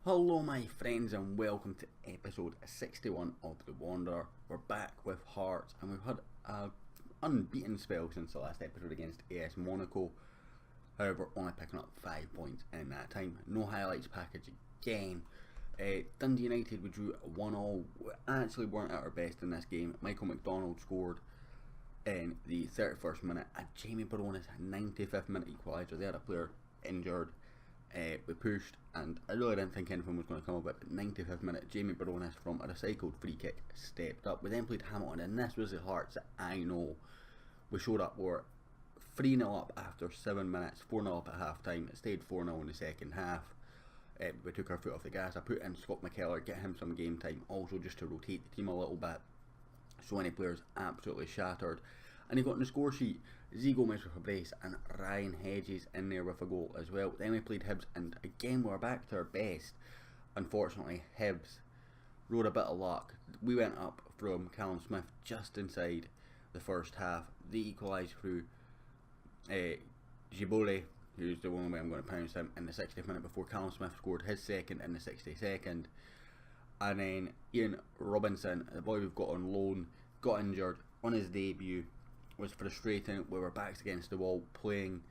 Hello my friends and welcome to episode 61 of The Wanderer. We're back with Hearts and we've had an unbeaten spell since the last episode against AS Monaco. However, only picking up 5 points in that time. No highlights package again. Dundee United, we drew 1-1. We actually weren't at our best in this game. Michael McDonald scored in the 31st minute. A Jamie Baronis 95th minute equaliser. They had a player injured. We pushed and I really didn't think anything was going to come of it, but 95th minute Jamie Baronis from a recycled free kick stepped up. We then played Hamilton and this was the Hearts that I know. We showed up, we were 3-0 up after 7 minutes, 4-0 up at half time. It stayed 4-0 in the second half. We took our foot off the gas. I put in Scott McKellar, get him some game time, also just to rotate the team a little bit. So many players absolutely shattered. And he got in the score sheet, Z Gomez with a brace and Ryan Hedges in there with a goal as well. Then we played Hibs and again we were back to our best. Unfortunately Hibs rode a bit of luck. We went up from Callum Smith just inside the first half. They equalised through Gibole, who's the only way I'm going to pronounce him, in the 60th minute before Callum Smith scored his second in the 62nd. And then Ian Robinson, the boy we've got on loan, got injured on his debut. Was frustrating. We were backs against the wall playing,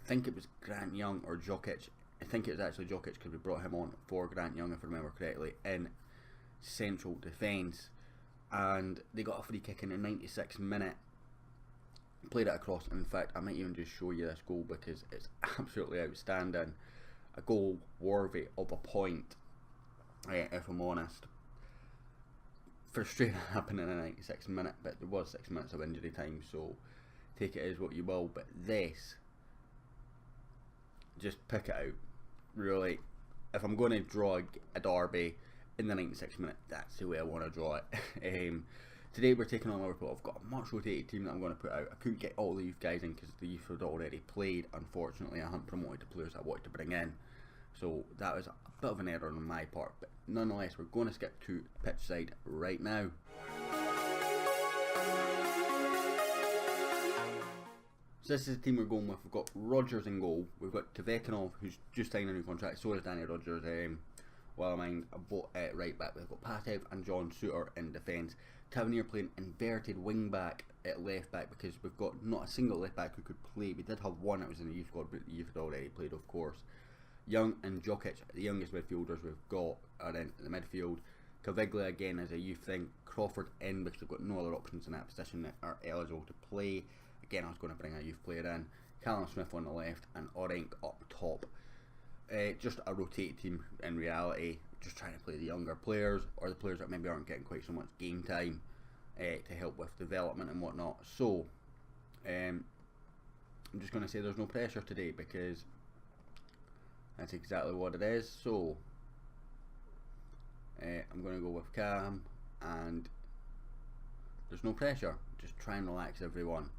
I think it was Grant Young or Jokic. I think it was actually Jokic because we brought him on for Grant Young, if I remember correctly, in central defence. And they got a free kick in the 96th minute. Played it across. In fact, I might even just show you this goal because it's absolutely outstanding. A goal worthy of a point, if I'm honest. Frustrating happened in the 96th minute, but there was 6 minutes of injury time, so take it as what you will. But this, just pick it out. Really, if I'm going to draw a derby in the 96th minute, that's the way I want to draw it. Today we're taking on Liverpool. I've got a much rotated team that I'm going to put out. I couldn't get all the youth guys in because the youth had already played. Unfortunately, I hadn't promoted the players I wanted to bring in. So that was a bit of an error on my part, but nonetheless we're going to skip to pitch side right now. So this is the team we're going with. We've got Rodgers in goal, we've got Tvetanov who's just signed a new contract, so is Danny Rodgers, well I mind right back. We've got Patev and John Suter in defence. Tavernier playing inverted wing back at left back because we've got not a single left back who could play. We did have one that was in the youth squad, but the youth had already played, of course. Young and Jokic, the youngest midfielders we've got, are in the midfield. Caviglia again as a youth thing. Crawford in because we've got no other options in that position that are eligible to play. Again, I was going to bring a youth player in. Callum Smith on the left and Orenk up top. Just a rotated team in reality. Just trying to play the younger players or the players that maybe aren't getting quite so much game time to help with development and whatnot. So, I'm just going to say there's no pressure today because that's exactly what it is. So I'm going to go with Cam and there's no pressure, just try and relax everyone.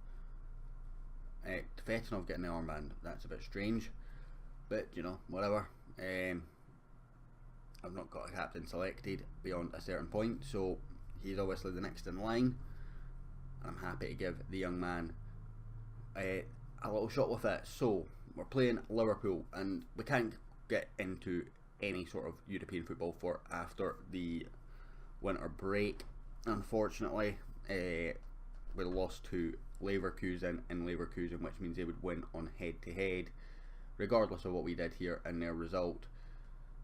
Tvetanov getting the armband, that's a bit strange, but you know, whatever. I've not got a captain selected beyond a certain point, so he's obviously the next in line. I'm happy to give the young man a little shot with it. So we're playing Liverpool and we can't get into any sort of European football for after the winter break. Unfortunately, we lost to Leverkusen in Leverkusen, which means they would win on head to head regardless of what we did here in their result.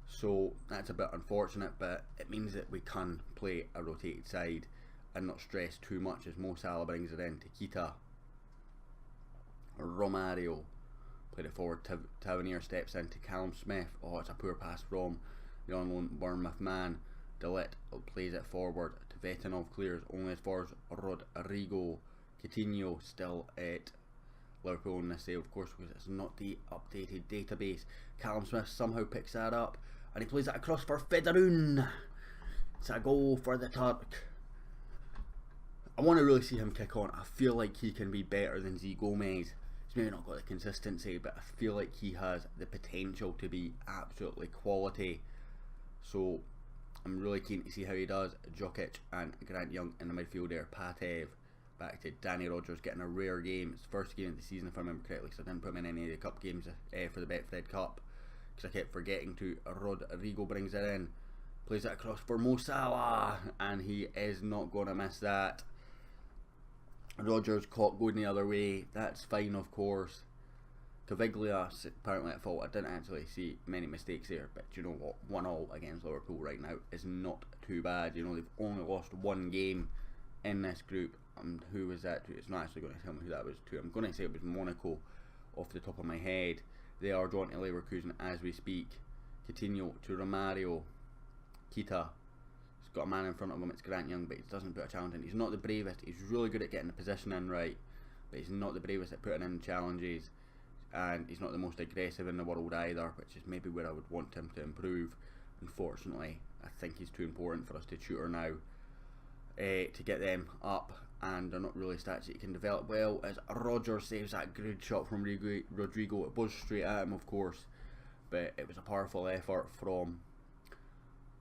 So that's a bit unfortunate, but it means that we can play a rotated side and not stress too much as Mo Salah brings it in. Tikita, Romario played it forward. Tavernier steps into Callum Smith. Oh, it's a poor pass from the on loan Bournemouth man. Delit plays it forward. Tvetanov clears only as far as Rodrigo. Coutinho still at Liverpool in this save, of course, because it's not the updated database. Callum Smith somehow picks that up and he plays that across for Federun. It's a goal for the Turk. I want to really see him kick on. I feel like he can be better than Z Gomez. He's maybe not got the consistency, but I feel like he has the potential to be absolutely quality. So I'm really keen to see how he does. Jokic and Grant Young in the midfield there. Patev back to Danny Rodgers getting a rare game. It's the first game of the season if I remember correctly, because I didn't put him in any of the cup games for the Betfred Cup. because I kept forgetting to. Rodrigo brings it in, plays it across for Mo Salah, and he is not going to miss that. Rodgers caught going the other way, that's fine of course. Caviglia apparently at fault. I didn't actually see many mistakes there, but you know what, 1-1 against Liverpool right now is not too bad. You know, they've only lost one game in this group. Who was that to? It's not actually going to tell me who that was to. I'm going to say it was Monaco off the top of my head. They are drawn to Leverkusen as we speak. Coutinho to Romario. Kita. He's got a man in front of him, it's Grant Young, but he doesn't put a challenge in. He's not the bravest. He's really good at getting the position in right, but he's not the bravest at putting in challenges, and he's not the most aggressive in the world either, which is maybe where I would want him to improve. Unfortunately, I think he's too important for us to tutor now to get them up, and they're not really stats that you can develop well. As Rodgers saves that good shot from Rodrigo, it was straight at him of course, but it was a powerful effort from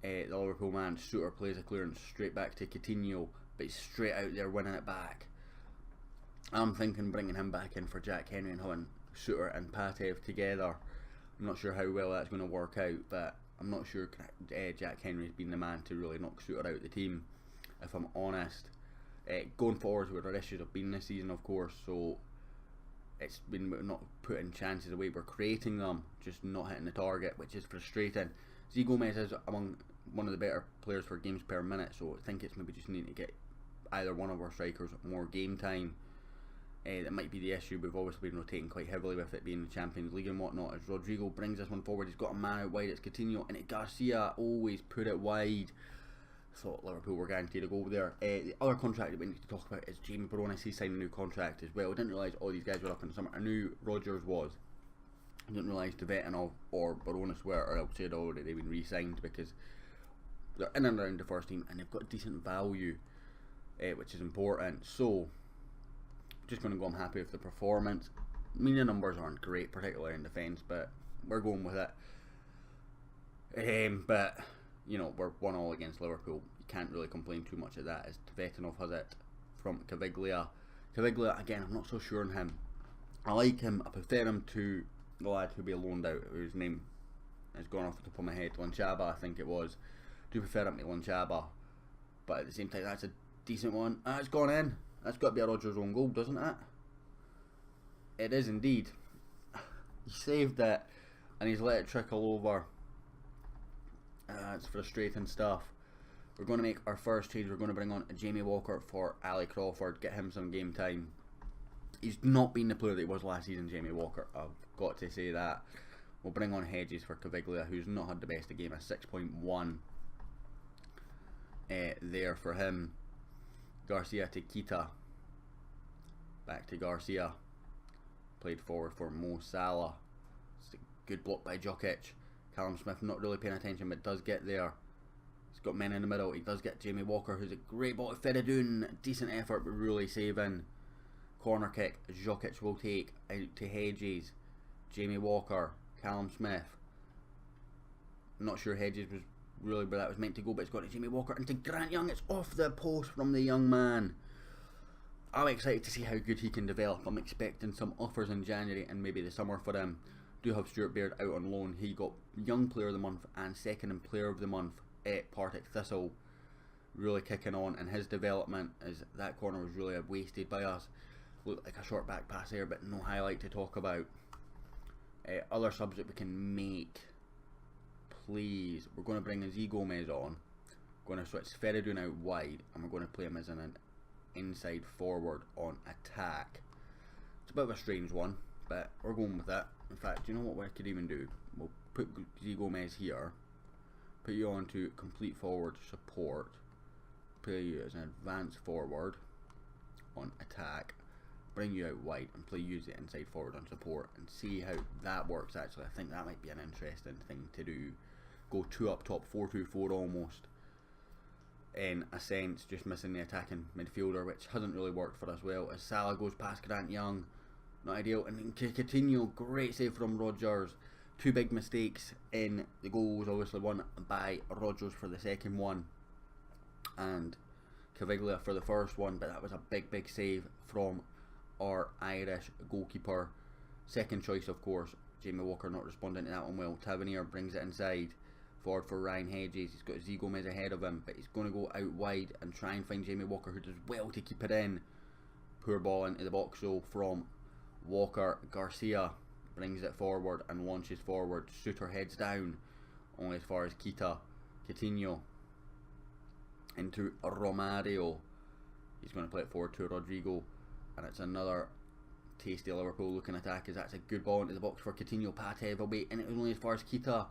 the Liverpool man. Suter plays a clearance straight back to Coutinho, but he's straight out there winning it back. I'm thinking bringing him back in for Jack Henry and having Suter and Patev together. I'm not sure how well that's going to work out, but I'm not sure Jack Henry's been the man to really knock Suter out of the team, if I'm honest. Going forwards with our issues have been this season of course, so it's been not putting chances away, we're creating them, just not hitting the target, which is frustrating. Z Gomez is among one of the better players for games per minute, so I think it's maybe just need to get either one of our strikers more game time. That might be the issue. We've obviously been rotating quite heavily with it being the Champions League and whatnot. As Rodrigo brings this one forward, he's got a man out wide, it's Coutinho, and Garcia always put it wide. Thought Liverpool were guaranteed a goal there. The other contract that we need to talk about is Jamie Baronis. He signed a new contract as well. I didn't realise all these guys were up in the summer. I knew Rodgers was. I didn't realise Devetinov or Baronis were, or else they'd already been re-signed, because they're in and around the first team and they've got decent value, which is important. So just going to go, I'm happy with the performance. I mean, the numbers aren't great, particularly in defence, but we're going with it. But you know, we're 1-1 against Liverpool. You can't really complain too much of that, as Devetinov has it from Caviglia. Caviglia, again, I'm not so sure on him. I like him. I prefer him to the lad who'll be loaned out, whose name has gone off the top of my head. Lanchaba, I think it was. I do prefer him to Lanchaba, but at the same time, that's a decent one. It's gone in. That's got to be a Rodgers' own goal, doesn't it? It is indeed. He saved it, and he's let it trickle over. It's frustrating stuff. We're going to make our first change. We're going to bring on Jamie Walker for Ali Crawford, get him some game time. He's not been the player that he was last season, Jamie Walker, I've got to say that. We'll bring on Hedges for Caviglia, who's not had the best of game, a 6.1 there for him. Garcia to Kita, back to Garcia, played forward for Mo Salah. It's a good block by Jokic. Callum Smith not really paying attention, but does get there. He's got men in the middle. He does get Jamie Walker, who's a great ball to Feridun. Decent effort, but really saving. Corner kick, Jokic will take out to Hedges. Jamie Walker, Callum Smith. I'm not sure Hedges was really where that was meant to go, but it's got to Jamie Walker into Grant Young. It's off the post from the young man. I'm excited to see how good he can develop. I'm expecting some offers in January and maybe the summer for him. Do have Stuart Baird out on loan. He got Young Player of the Month and second in Player of the Month at Partick Thistle, really kicking on, and his development, as that corner was really wasted by us. Looked like a short back pass there, but no highlight to talk about. Other subs that we can make, please. We're going to bring Z Gomez on. We're going to switch Feridun out wide, and we're going to play him as an inside forward on attack. It's a bit of a strange one, but we're going with it. In fact, you know what we could even do? We'll put Z Gomez here, put you on to complete forward support, play you as an advanced forward on attack, bring you out wide and play you as the inside forward on support, and see how that works. Actually, I think that might be an interesting thing to do. Go 2 up top, 4-2-4 almost, in a sense, just missing the attacking midfielder, which hasn't really worked for us well, as Salah goes past Grant Young. Not ideal. And then Coutinho, great save from Rodgers. 2 big mistakes in the goals, obviously one by Rodgers for the second one, and Caviglia for the first one, but that was a big save from our Irish goalkeeper. Second choice, of course, Jamie Walker not responding to that one well. Tavernier brings it inside. Forward for Ryan Hedges. He's got Z Gomez ahead of him, but he's going to go out wide and try and find Jamie Walker, who does well to keep it in. Poor ball into the box though from Walker. Garcia brings it forward and launches forward. Suter heads down only as far as Kita. Coutinho into Romario. He's going to play it forward to Rodrigo, and it's another tasty Liverpool looking attack, as that's a good ball into the box for Coutinho. Patev away, and it was only as far as Kita.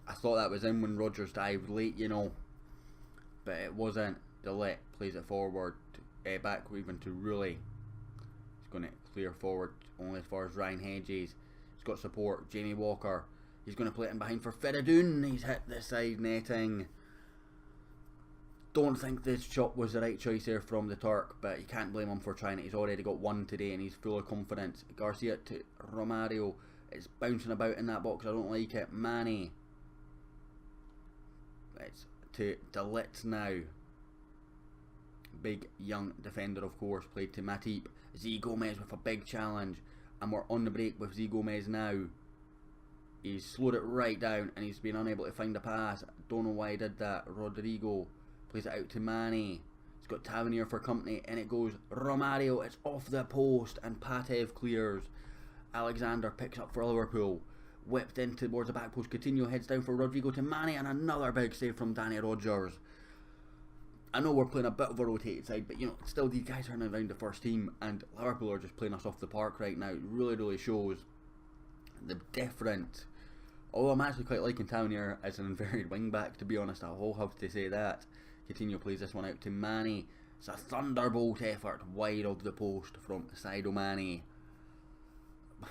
I thought that was in when Rodgers dived late, you know, but it wasn't. Delet plays it forward, back even to Rulli. He's going to clear forward only as far as Ryan Hedges. He's got support. Jamie Walker. He's going to play it in behind for Feridun. He's hit the side netting. Don't think this shot was the right choice there from the Turk, but you can't blame him for trying it. He's already got one today and he's full of confidence. Garcia to Romario. It's bouncing about in that box. I don't like it. Manny. It's to Delit now. Big young defender, of course. Played to Matip. Z Gomez with a big challenge, and we're on the break with Z Gomez now. He's slowed it right down and he's been unable to find a pass. Don't know why he did that. Rodrigo plays it out to Manny. He's got Tavernier for company, and it goes Romario. It's off the post and Patev clears. Alexander picks up for Liverpool. Whipped in towards the back post. Coutinho heads down for Rodrigo to Manny, and another big save from Danny Rodgers. I know we're playing a bit of a rotated side, but you know, still these guys aren't around the first team, and Liverpool are just playing us off the park right now. It really shows the difference. Although I'm actually quite liking Tavernier as an inverted wing back, to be honest. I will have to say that. Coutinho plays this one out to Manny. It's a thunderbolt effort wide of the post from Sadio Mane. I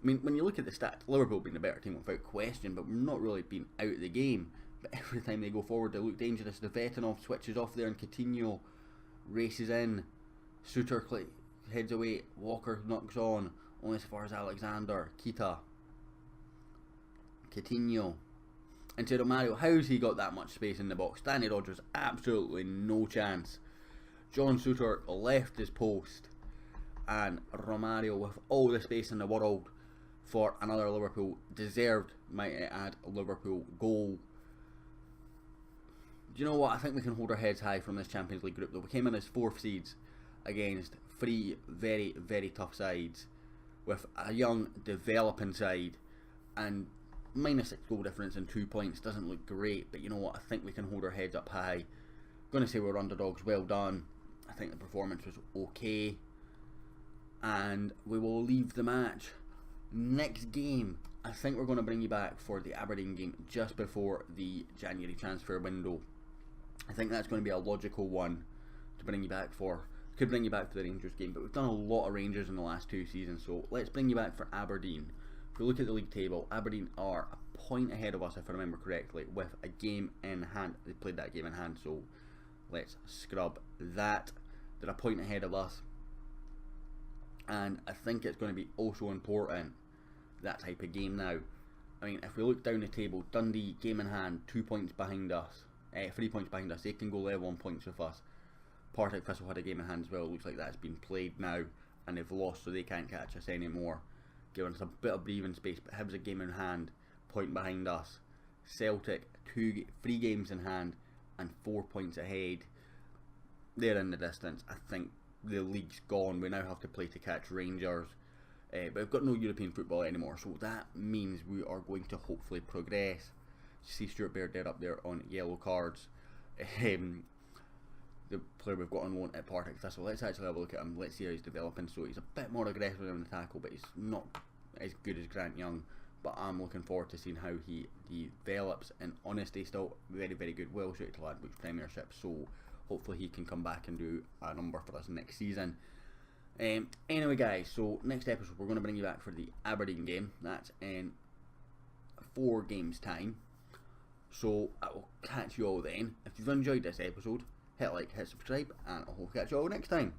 mean, when you look at the stats, Liverpool being the better team without question, but we're not really being out of the game. But every time they go forward, they look dangerous. The Vetinov switches off there, and Coutinho races in. Suter heads away. Walker knocks on, only as far as Alexander. Kita. Coutinho. Into Romario. How's he got that much space in the box? Danny Rodgers, absolutely no chance. John Suter left his post, and Romario, with all the space in the world, for another Liverpool, deserved, might I add, Liverpool goal. Do you know what? I think we can hold our heads high from this Champions League group though. We came in as 4th seeds against 3 very tough sides, with a young developing side, and minus 6 goal difference and 2 points doesn't look great, but you know what? I think we can hold our heads up high. I'm going to say we're underdogs. Well done. I think the performance was okay, and we will leave the match. Next game, I think we're going to bring you back for the Aberdeen game just before the January transfer window. I think that's going to be a logical one to bring you back for. Could bring you back for the Rangers game, but we've done a lot of Rangers in the last 2 seasons, so let's bring you back for Aberdeen. If we look at the league table, Aberdeen are a point ahead of us, if I remember correctly, with a game in hand. They played that game in hand, so let's scrub that. They're a point ahead of us, and I think it's going to be also important, that type of game now. I mean, if we look down the table, Dundee, game in hand, 2 points behind us, 3 points behind us. They can go level on points with us. Partick Thistle had a game in hand as well. It looks like that's been played now, and they've lost, so they can't catch us anymore, giving us a bit of breathing space. But Hibs a game in hand, point behind us. Celtic, 3 games in hand and 4 points ahead. They're in the distance. I think the league's gone. We now have to play to catch Rangers, but we've got no European football anymore, so that means we are going to hopefully progress. You see Stuart Baird there up there on yellow cards. The player we've got on loan at Partick Thistle. Let's actually have a look at him. Let's see how he's developing. So he's a bit more aggressive on the tackle, but he's not as good as Grant Young. But I'm looking forward to seeing how he develops. And honestly, still very good. Well suited to Ladbrokes Premiership. So hopefully he can come back and do a number for us next season. Anyway guys, so next episode we're going to bring you back for the Aberdeen game. That's in 4 games time. So I will catch you all then. If you've enjoyed this episode, hit like, hit subscribe, and I'll catch you all next time.